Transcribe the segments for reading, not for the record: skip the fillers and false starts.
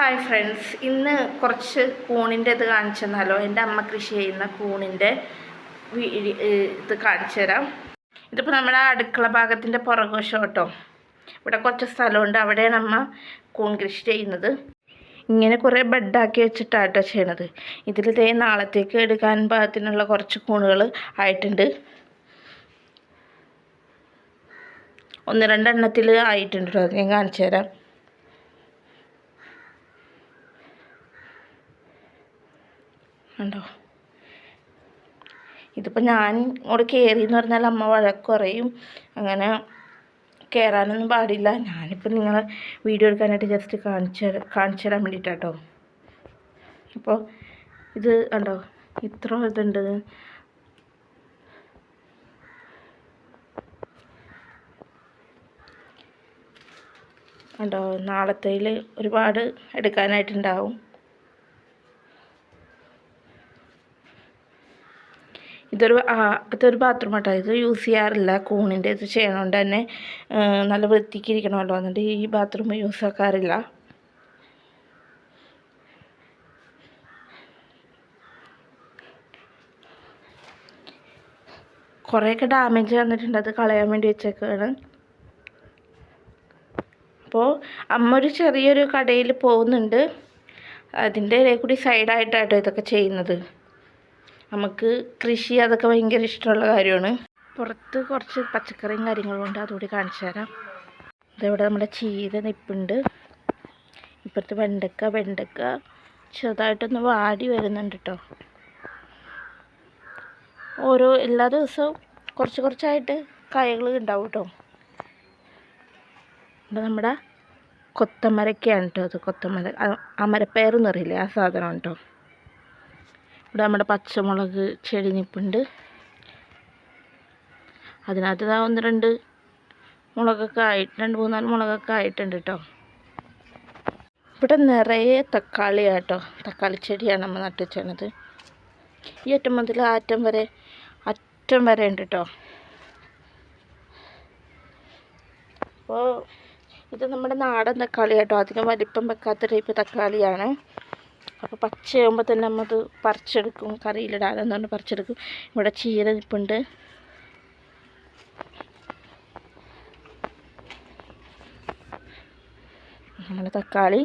Hi friends, ഇന്ന് കുറച്ച് കൂണിൻ്റെ ഇത് കാണിച്ചു തന്നാലോ. എൻ്റെ അമ്മ കൃഷി ചെയ്യുന്ന കൂണിൻ്റെ ഇത് കാണിച്ചു തരാം. ഇതിപ്പോൾ നമ്മുടെ അടുക്കള ഭാഗത്തിൻ്റെ പുറകുവശം കേട്ടോ. ഇവിടെ കുറച്ച് സ്ഥലമുണ്ട്, അവിടെയാണ് അമ്മ കൂൺ കൃഷി ചെയ്യുന്നത്. ഇങ്ങനെ കുറേ ബെഡാക്കി വെച്ചിട്ടാണ് കേട്ടോ ചെയ്യണത്. ഇതിൽ നാളത്തേക്ക് എടുക്കാൻ പാകത്തിനുള്ള കുറച്ച് കൂണുകൾ ആയിട്ടുണ്ട്. 1-2 എണ്ണത്തിൽ ആയിട്ടുണ്ട് കേട്ടോ. ഞാൻ കാണിച്ചു തരാം. ഉണ്ടോ, ഇതിപ്പോൾ ഞാൻ ഇവിടെ കയറി എന്ന് പറഞ്ഞാൽ അമ്മ വഴക്ക് പറയും. അങ്ങനെ കയറാനൊന്നും പാടില്ല. ഞാനിപ്പോൾ നിങ്ങളെ വീഡിയോ എടുക്കാനായിട്ട് ജസ്റ്റ് കാണിച്ചു തരാൻ വേണ്ടിയിട്ടാട്ടോ. അപ്പോൾ ഇത് കണ്ടോ, ഇത്ര ഇതുണ്ട്. കണ്ടോ, നാളത്തേൽ ഒരുപാട് എടുക്കാനായിട്ടുണ്ടാവും. ഇതൊരു ബാത്റൂം ആട്ടോ. ഇത് യൂസ് ചെയ്യാറില്ല. കൂണിൻ്റെ ഇത് ചെയ്യണോണ്ട് തന്നെ നല്ല വൃത്തിക്ക് ഇരിക്കണമല്ലോ, എന്നിട്ട് ഈ ബാത്റൂം യൂസ് ആക്കാറില്ല. കുറേയൊക്കെ ഡാമേജ് വന്നിട്ടുണ്ട്, അത് കളയാൻ വേണ്ടി വെച്ചേക്കാണ്. അപ്പോൾ അമ്മ ഒരു ചെറിയൊരു കടയിൽ പോകുന്നുണ്ട്. അതിൻ്റെ ഇടയിൽ കൂടി സൈഡായിട്ടാട്ടോ ഇതൊക്കെ ചെയ്യുന്നത്. നമുക്ക് കൃഷി അതൊക്കെ ഭയങ്കര ഇഷ്ടമുള്ള കാര്യമാണ്. പുറത്ത് കുറച്ച് പച്ചക്കറിയും കാര്യങ്ങളും ഉണ്ട്, അതുകൂടി കാണിച്ചു തരാം. ഇതവിടെ നമ്മുടെ ചീര നിൽപ്പുണ്ട്. ഇപ്പുറത്ത് വെണ്ടക്ക ചെറുതായിട്ടൊന്ന് വാടി വരുന്നുണ്ട് കേട്ടോ. എല്ലാ ദിവസവും കുറച്ചായിട്ട് കായകൾ ഉണ്ടാവും കേട്ടോ. ഇവിടെ നമ്മുടെ കൊത്തമരക്കയാണ് കേട്ടോ. അത് അമരപ്പയറെന്ന് അറിയില്ലേ, ആ സാധനമാണ് കേട്ടോ. ഇവിടെ നമ്മുടെ പച്ചമുളക് ചെടി നിൽപ്പുണ്ട്. അതിനകത്ത് 1-2 മുളകൊക്കെ 2-3-4 മുളകൊക്കെ ആയിട്ടുണ്ട് കേട്ടോ. ഇവിടെ നിറയെ തക്കാളിയാണ് കേട്ടോ. തക്കാളി ചെടിയാണ് നമ്മൾ നട്ടു വെച്ചത്. ഈ അറ്റം മുതൽ അറ്റം വരെ ഉണ്ട് കേട്ടോ. അപ്പോൾ ഇത് നമ്മുടെ നാടൻ തക്കാളി കേട്ടോ. അധികം വലിപ്പം വെക്കാത്ത ടൈപ്പ് തക്കാളിയാണ്. അപ്പോൾ പച്ചയാകുമ്പോൾ തന്നെ നമ്മത് പറിച്ചെടുക്കും, കറിയിലിടാനെന്ന് പറഞ്ഞ് പറിച്ചെടുക്കും. ഇവിടെ ചീര നിൽപ്പുണ്ട്. നമ്മുടെ തക്കാളി,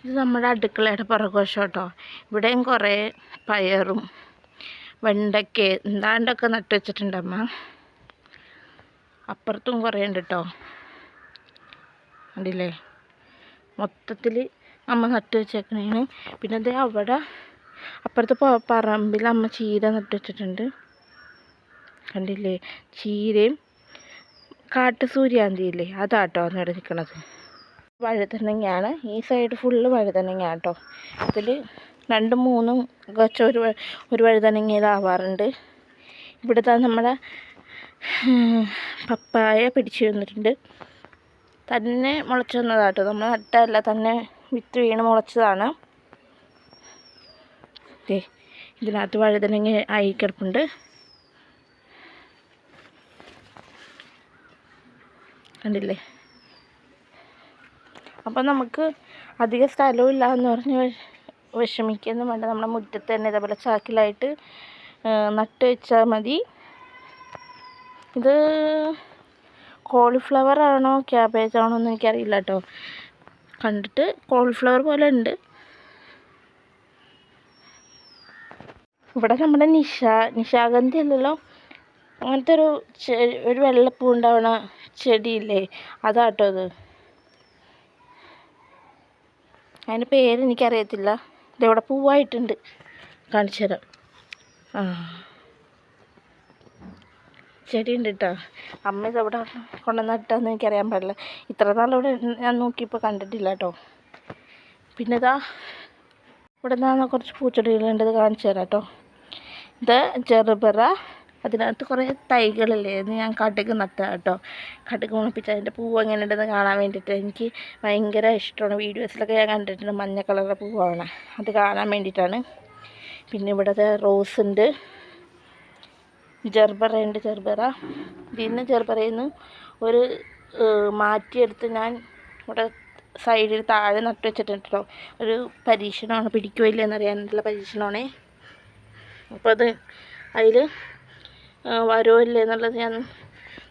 ഇത് നമ്മുടെ അടുക്കളയുടെ പുറകുവശം കേട്ടോ. ഇവിടെയും കുറേ പയറും വെണ്ടയ്ക്ക എന്താണ്ടൊക്കെ നട്ടു വെച്ചിട്ടുണ്ട് അമ്മ. അപ്പുറത്തും കുറേ ഉണ്ട് കേട്ടോ. കണ്ടില്ലേ, മൊത്തത്തിൽ അമ്മ നട്ടു വെച്ചേക്കണേന്. പിന്നെ അതേ അവിടെ അപ്പുറത്ത് പറമ്പിൽ അമ്മ ചീര നട്ടു വെച്ചിട്ടുണ്ട്. കണ്ടില്ലേ, ചീരയും കാട്ടുസൂര്യാന്തിയില്ലേ, അതാട്ടോ അവിടെ നിൽക്കണത്. വഴുതനങ്ങയാണ്. ഈ സൈഡ് ഫുള്ള് വഴുതനങ്ങ കേട്ടോ. ഇതിൽ 2-3 കുറച്ച് ഒരു വഴുതനങ്ങ ഇതാവാറുണ്ട്. ഇവിടുത്തെ നമ്മുടെ പപ്പായ പിടിച്ചു വന്നിട്ടുണ്ട്. തന്നെ മുളച്ച് വന്നതാട്ടോ, നമ്മൾ നട്ടല്ല, തന്നെ വിത്ത് വീണ് മുളച്ചതാണ്. ഇതിനകത്ത് വഴുതനങ്ങ ആയി കിടപ്പുണ്ട്. കണ്ടില്ലേ. അപ്പം നമുക്ക് അധികം സ്ഥലവും ഇല്ല എന്ന് പറഞ്ഞ് വിഷമിക്കൊന്നും വേണ്ട. നമ്മുടെ മുറ്റത്ത് തന്നെ ഇതേപോലെ ചാക്കിലായിട്ട് നട്ട് വെച്ചാൽ മതി. ഇത് കോളിഫ്ലവർ ആണോ ക്യാബേജ് ആണോ എന്ന് എനിക്കറിയില്ല കേട്ടോ. കണ്ടിട്ട് കോളിഫ്ലവർ പോലെ ഉണ്ട്. ഇവിടെ നമ്മുടെ നിശാഗന്ധി അല്ലല്ലോ, അങ്ങനത്തെ ഒരു വെള്ളപ്പൂ ഉണ്ടാവണ ചെടിയില്ലേ, അതാട്ടോ അത്. അതിൻ്റെ പേര് എനിക്കറിയത്തില്ല. ഇതെവിടെ പൂവായിട്ടുണ്ട്, കാണിച്ചു തരാം. ചെടി ഉണ്ട് കേട്ടോ. അമ്മ ഇതെവിടെ കൊണ്ടുവന്നിട്ടാന്ന് എനിക്കറിയാൻ പാടില്ല. ഇത്ര നാളിവിടെ ഞാൻ നോക്കിയപ്പോൾ കണ്ടിട്ടില്ല കേട്ടോ. പിന്നെ ഇവിടെ നിന്നാണ് കുറച്ച് പൂച്ചെടികളുണ്ട്, ഇത് കാണിച്ചു തരാം കേട്ടോ. ഇത് ജെറുബറ. അതിനകത്ത് കുറേ തൈകളില്ലേ, ഇത് ഞാൻ കടുക് നട്ട കേട്ടോ. കടുക് മുളപ്പിച്ച് അതിൻ്റെ പൂവ് എങ്ങനെ ഉണ്ടെന്ന് കാണാൻ വേണ്ടിയിട്ട് എനിക്ക് ഭയങ്കര ഇഷ്ടമാണ്. വീഡിയോസിലൊക്കെ ഞാൻ കണ്ടിട്ടുണ്ട്, മഞ്ഞ കളറുടെ പൂവാണ്, അത് കാണാൻ വേണ്ടിയിട്ടാണ്. പിന്നെ ഇവിടെ റോസ് ഉണ്ട്, ജെർബറയുണ്ട്. ഇതിൽ നിന്ന് ജെർബറയിൽ നിന്ന് ഒരു മാറ്റിയെടുത്ത് ഞാൻ ഇവിടെ സൈഡിൽ താഴെ നട്ട് വെച്ചിട്ടുണ്ട് കേട്ടോ. ഒരു പരീക്ഷണമാണ്, പിടിക്കുമോ ഇല്ല എന്നറിയാനുള്ള പരീക്ഷണമാണേ. അപ്പോൾ അത് അതിൽ വരുമോ ഇല്ലേ എന്നുള്ളത് ഞാൻ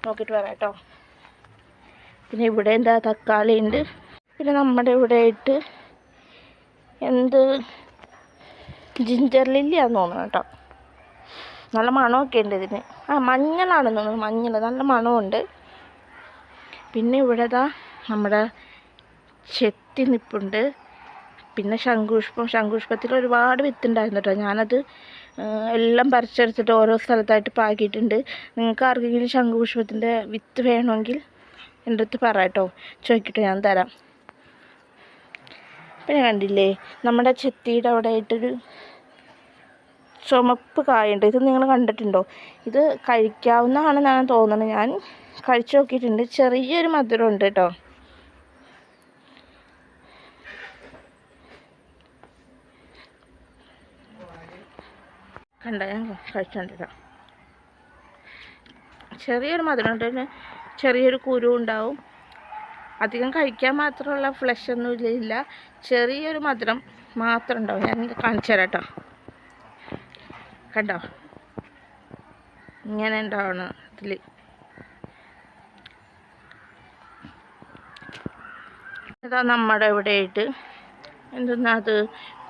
നോക്കിയിട്ട് വരാം കേട്ടോ. പിന്നെ ഇവിടെ എന്താ തക്കാളി ഉണ്ട്. പിന്നെ നമ്മുടെ ഇവിടെ ആയിട്ട് എന്ത് ജിഞ്ചർ ലില്ലിയാന്ന് തോന്നുന്നു കേട്ടോ. നല്ല മണമൊക്കെ ഉണ്ട് ഇതിന്. മഞ്ഞളാണെന്ന് തോന്നുന്നു, മഞ്ഞൾ നല്ല മണമുണ്ട്. പിന്നെ ഇവിടെ നമ്മുടെ ചെത്തി നിപ്പുണ്ട്. പിന്നെ ശംഖുപുഷ്പത്തിൽ ഒരുപാട് വിത്തുണ്ടായിരുന്നു കേട്ടോ. ഞാനത് എല്ലാം പറിച്ചെടുത്തിട്ട് ഓരോ സ്ഥലത്തായിട്ട് പാകിയിട്ടുണ്ട്. നിങ്ങൾക്ക് ആർക്കെങ്കിലും ശംഖുപുഷ്പത്തിൻ്റെ വിത്ത് വേണമെങ്കിൽ എൻ്റെ അടുത്ത് പറ കേട്ടോ, ചോദിക്കട്ടെ, ഞാൻ തരാം. പിന്നെ കണ്ടില്ലേ നമ്മുടെ ചെത്തിയുടെ അവിടെ ആയിട്ടൊരു ചുമപ്പ് കായുണ്ട്. ഇത് നിങ്ങൾ കണ്ടിട്ടുണ്ടോ? ഇത് കഴിക്കാവുന്നതാണെന്നാണ് തോന്നുന്നത്. ഞാൻ കഴിച്ചു നോക്കിയിട്ടുണ്ട്. ചെറിയൊരു മധുരം ഉണ്ട് കേട്ടോ. കണ്ട, ഞാൻ കഴിച്ചോണ്ടിട്ടോ. ചെറിയൊരു മധുരം ഉണ്ട്, ചെറിയൊരു കുരു ഉണ്ടാവും. അധികം കഴിക്കാൻ മാത്രമുള്ള ഫ്ലഷ് ഒന്നും ഇല്ല, ചെറിയൊരു മധുരം മാത്രം ഉണ്ടാവും. ഞാൻ കാണിച്ചു തരാം കേട്ടോ. കണ്ടോ, ഇങ്ങനെ ഉണ്ടാവണം അതിൽ. ഇതാ നമ്മുടെ ഇവിടെ ആയിട്ട് എന്തെന്നാ അത്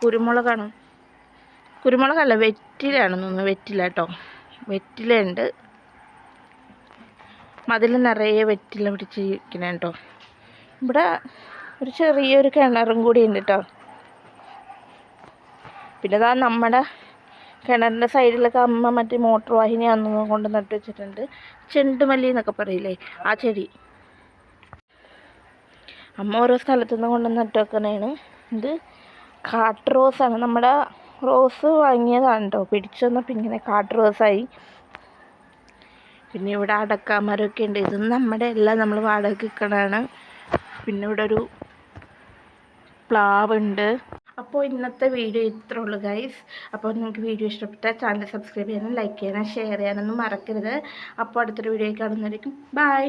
കുരുമുളകാണ്. കുരുമുളകല്ല, വെറ്റിലയാണെന്ന് തോന്നുന്നു. വെറ്റില കേട്ടോ, വെറ്റിലുണ്ട്. മതിൽ നിറയെ വെറ്റില പിടിച്ചിരിക്കണ കേട്ടോ. ഇവിടെ ഒരു ചെറിയൊരു കിണറും കൂടി ഉണ്ട് കേട്ടോ. പിന്നെ ഇതാ നമ്മുടെ കിണറിൻ്റെ സൈഡിലൊക്കെ അമ്മ മറ്റേ മോട്ടോർ വാഹിനി അന്ന് കൊണ്ട് നട്ട് വെച്ചിട്ടുണ്ട്. ചെണ്ടുമല്ലി എന്നൊക്കെ പറയില്ലേ, ആ ചെടി അമ്മ ഓരോ സ്ഥലത്തുനിന്ന് കൊണ്ട് നട്ട് വെക്കണേണ്. ഇത് കാട്ട് റോസാണ്. നമ്മുടെ റോസ് വാങ്ങിയതാണ് കേട്ടോ. പിടിച്ചു വന്നപ്പോൾ ഇങ്ങനെ കാട്ട് റോസായി. പിന്നെ ഇവിടെ അടക്കാമരമൊക്കെ ഉണ്ട്. ഇത് നമ്മുടെ എല്ലാം നമ്മൾ വാടകയ്ക്ക് നിൽക്കണതാണ്. പിന്നെ ഇവിടെ ഒരു പ്ലാവുണ്ട്. അപ്പോൾ ഇന്നത്തെ വീഡിയോ ഇത്രേ ഉള്ളൂ ഗൈസ്. അപ്പോൾ നിങ്ങൾക്ക് വീഡിയോ ഇഷ്ടപ്പെട്ടാൽ ചാനൽ സബ്സ്ക്രൈബ് ചെയ്യാനും ലൈക്ക് ചെയ്യാനും ഷെയർ ചെയ്യാനൊന്നും മറക്കരുത്. അപ്പോൾ അടുത്തൊരു വീഡിയോ കാണുന്നതായിരിക്കും. ബൈ.